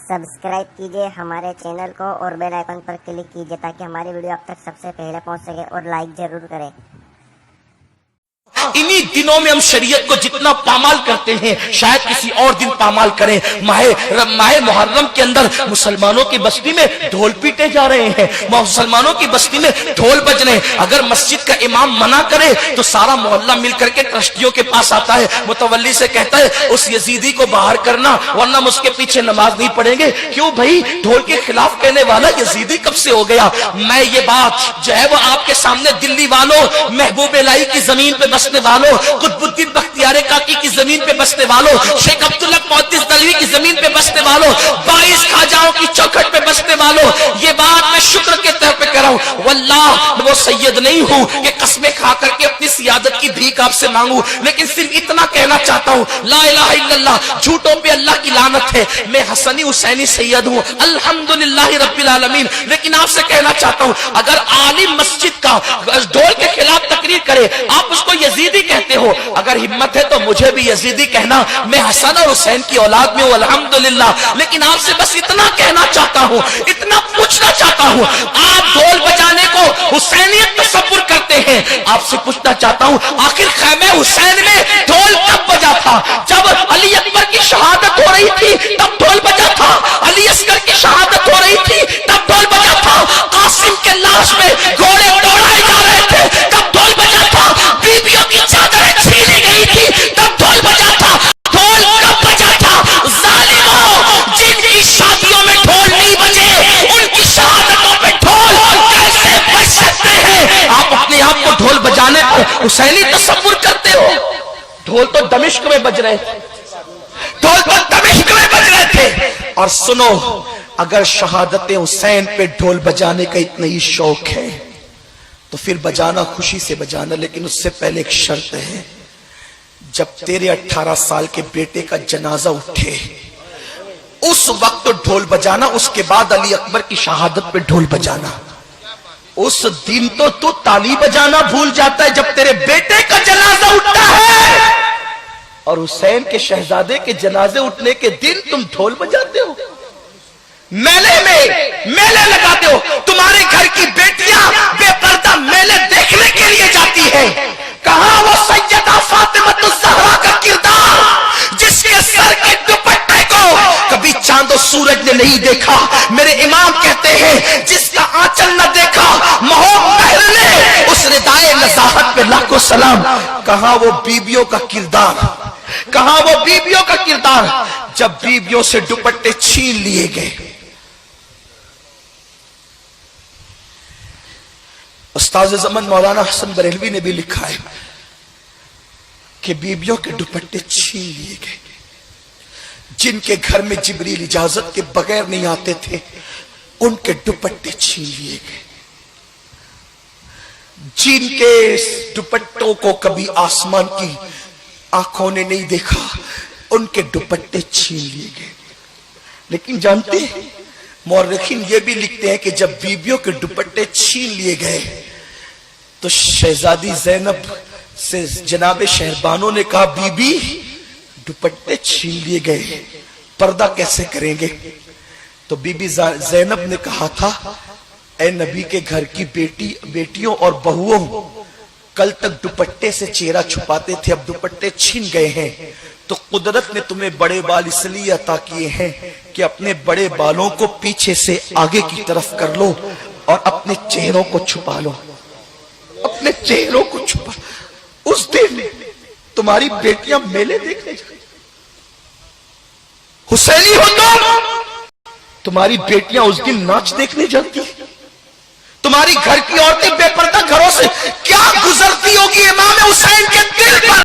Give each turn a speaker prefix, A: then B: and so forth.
A: Subscribe कीजिए हमारे channel को और बेल आइकन पर क्लिक कीजिए ताकि हमारी वीडियो आप तक सबसे पहले पहुंच सके और लाइक जरूर करें।
B: इन्हीं दिनों में हम शरीयत को जितना पामाल करते हैं शायद किसी और दिन पामाल करें। माह मुहर्रम के अंदर मुसलमानों की बस्ती में ढोल पीटे जा रहे हैं, मुसलमानों की बस्ती में ढोल बज रहे हैं। अगर मस्जिद का इमाम मना करे तो सारा मोहल्ला मिलकर के ट्रस्टियों के पास आता है, मुतवल्ली से कहता है उस यजीदी को बाहर करना वरना हम उसके पीछे नमाज नहीं पढ़ेंगे। क्यों भाई, ढोल के खिलाफ कहने वाला यजीदी कब से हो गया? मैं ये बात जो है वो आपके सामने दिल्ली वालों, महबूब इलाही की जमीन पे बसने वालों, कुतुबुद्दीन बख्तियार काकी की जमीन पे बसने वालों, शेख अब्दुल्ला मुहद्दिस दलवी की जमीन पे बसने वालों, 22 खाजाओं की चौखट पे बसने वालों, ये बात मैं शुक्र के तौर पे कर रहा हूं। वल्लाह वो सैयद नहीं हूं कि कसमें खा करके अपनी सियादत की भीख आपसे मांगू, लेकिन सिर्फ इतना कहना चाहता हूं, ला इलाहा इल्लल्लाह, झूठों पे अल्लाह की लानत है। मैं हसनी हुसैनी सैयद हूं, अल्हम्दुलिल्लाह रब्बिल आलमीन। लेकिन आपसे कहना चाहता हूं, अगर आलिम मस्जिद का ढोल के खिलाफ तकरीर करे, आप उसको यजीदी कहते हो, अगर हिम्मत है तो मुझे भी यजीदी कहना। मैं हसन और हुसैन की औलाद में हूं, अल्हम्दुलिल्लाह। लेकिन आपसे बस इतना कहना चाहता हूं, इतना पूछना चाहता हूं, आप ढोल बजाने को हुसैनियत तसव्वुर करते हैं, आपसे पूछना चाहता हूं, आखिर खैमे हुसैन में ढोल कब बजा था? जब अली अकबर की शहादत हो रही थी तब ढोल बजा था, अली असगर की शहादत हो रही थी तब ढोल बजा था, कासिम के लाश में घोड़े दौड़ाए जा रहे थे तब ढोल बजा था, बीबियों की चादरें छीनी गई थी तब ढोल बजा था। ढोल कब बजा था? जालिमों, जिनकी शादियों में ढोल नहीं बजे उनकी शहादतों पे ढोल कैसे बज सकते हैं? आप अपने आप को ढोल बजाने को हुसैनी तसव्वुर करते हो। ढोल तो दमिश्क में बज रहे थे, ढोल तो दमिश्क में बज रहे थे। और सुनो, अगर शहादत हुसैन पे ढोल बजाने का इतना ही शौक है तो फिर बजाना, खुशी से बजाना, लेकिन उससे पहले एक शर्त है, जब तेरे 18 साल के बेटे का जनाजा उठे उस वक्त ढोल बजाना, उसके बाद अली अकबर की शहादत पे ढोल बजाना। उस दिन तो तू ताली बजाना भूल जाता है जब तेरे बेटे का जनाजा उठता है, और हुसैन के शहजादे के जनाजे उठने के दिन तुम ढोल बजाते हो, मेले में मेले लगाते हो। तुम्हारे घर की बेटियां बेपर्दा मेले देखने के लिए जाती है। कहां वो सैयदा फातिमतुज़ ज़हरा का किरदार जिसके सर के दुपट्टे को कभी चांद और सूरज ने नहीं देखा? मेरे इमाम कहते हैं जिसका आंचल न देखा महबूब महल ने, उस रिदाए नज़ाहत पे लाखों सलाम। कहां वो बीबियों का किरदार, कहां वो बीबियों का किरदार जब बीबियों से दुपट्टे छीन लिए गए? उस्ताद ज़मान मौलाना हसन बरेलवी ने भी लिखा है कि बीबियों के दुपट्टे छीन लिए गए। जिनके घर में जिब्रील इजाजत के बगैर नहीं आते थे उनके दुपट्टे छीन लिए गए। जिनके दुपट्टों को कभी आसमान की आंखों ने नहीं देखा उनके दुपट्टे छीन लिए गए। लेकिन जानते हैं, मौरखीन ये भी लिखते हैं कि जब बीबियों के दुपट्टे छीन लिए गए तो शहजादी ज़ैनब से जनाबे शहरबानों ने कहा, बीबी दुपट्टे छीन लिए गए, पर्दा कैसे करेंगे? तो बीबी ज़ैनब ने कहा था, ए नबी के घर की बेटियों और बहुओं, कल तक दुपट्टे से चेहरा छुपाते थे, अब दुपट्टे छीन गए हैं तो कुदरत ने तुम्हें बड़े बाल इसलिए अता किए हैं कि अपने बड़े बालों को पीछे से आगे की तरफ कर लो और अपने चेहरों को छुपा लो, अपने चेहरों को छुपा। उस दिन तुम्हारी बेटियां मेले देखने जाती, हुसैनी हो तुम्हारी बेटियां उस दिन नाच देखने जाती, तुम्हारी घर की औरतें बेपर्दा घरों से क्या गुजरती होगी इमाम हुसैन के दिल पर।